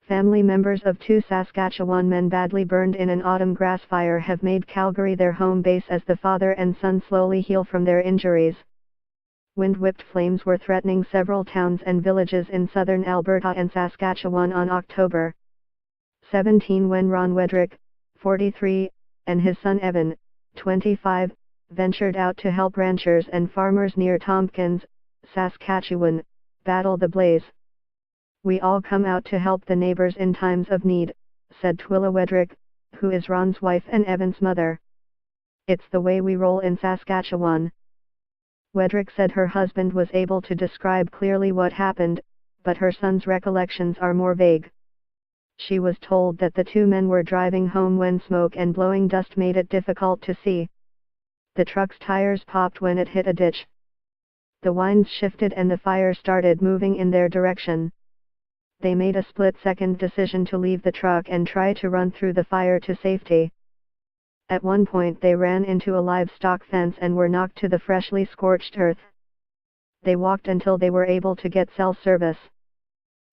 Family members of two Saskatchewan men badly burned in an autumn grass fire have made Calgary their home base as the father and son slowly heal from their injuries. Wind-whipped flames were threatening several towns and villages in southern Alberta and Saskatchewan on October 17 when Ron Wedrick, 43, and his son Evan, 25, ventured out to help ranchers and farmers near Tompkins, Saskatchewan, battle the blaze. "We all come out to help the neighbors in times of need," said Twila Wedrick, who is Ron's wife and Evan's mother. "It's the way we roll in Saskatchewan." Wedrick said her husband was able to describe clearly what happened, but her son's recollections are more vague. She was told that the two men were driving home when smoke and blowing dust made it difficult to see. The truck's tires popped when it hit a ditch. The winds shifted and the fire started moving in their direction. They made a split-second decision to leave the truck and try to run through the fire to safety. At one point they ran into a livestock fence and were knocked to the freshly scorched earth. They walked until they were able to get cell service.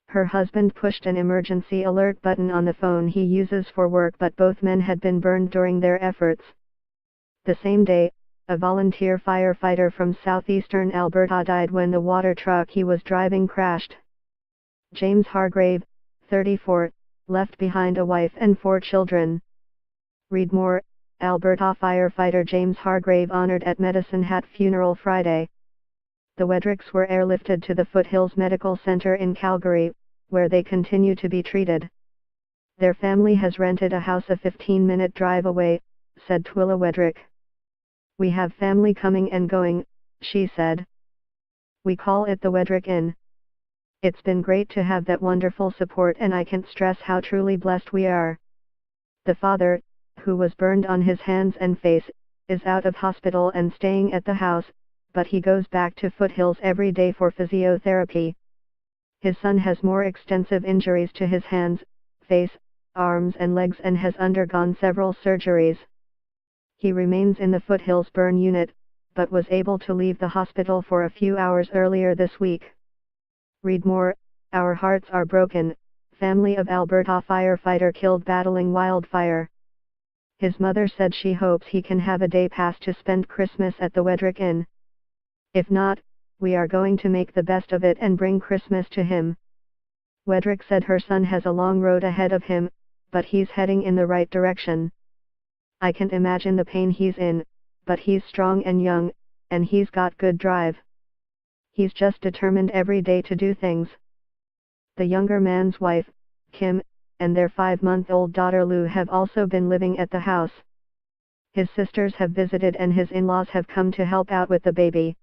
Her husband pushed an emergency alert button on the phone he uses for work, but both men had been burned during their efforts. The same day, a volunteer firefighter from southeastern Alberta died when the water truck he was driving crashed. James Hargrave, 34, left behind a wife and 4 children. Read more. Alberta firefighter James Hargrave honored at Medicine Hat funeral Friday. The Wedricks were airlifted to the Foothills Medical Center in Calgary, where they continue to be treated. Their family has rented a house a 15-minute drive away, said Twila Wedrick. "We have family coming and going," she said. "We call it the Wedrick Inn. It's been great to have that wonderful support, and I can't stress how truly blessed we are." The father, who was burned on his hands and face, is out of hospital and staying at the house, but he goes back to Foothills every day for physiotherapy. His son has more extensive injuries to his hands, face, arms and legs and has undergone several surgeries. He remains in the Foothills burn unit, but was able to leave the hospital for a few hours earlier this week. Read more. Our hearts are broken. Family of Alberta firefighter killed battling wildfire. His mother said she hopes he can have a day pass to spend Christmas at the Wedrick Inn. "If not, we are going to make the best of it and bring Christmas to him." Wedrick said her son has a long road ahead of him, but he's heading in the right direction. "I can't imagine the pain he's in, but he's strong and young, and he's got good drive. He's just determined every day to do things." The younger man's wife, Kim, and their 5-month-old daughter Lou have also been living at the house. His sisters have visited and his in-laws have come to help out with the baby.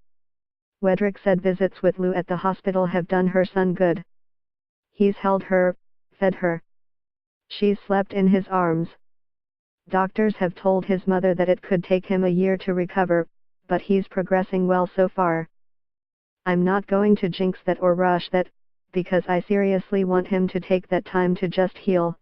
Wedrick said visits with Lou at the hospital have done her son good. He's held her, fed her. She's slept in his arms. Doctors have told his mother that it could take him a year to recover, but he's progressing well so far. "I'm not going to jinx that or rush that, because I seriously want him to take that time to just heal."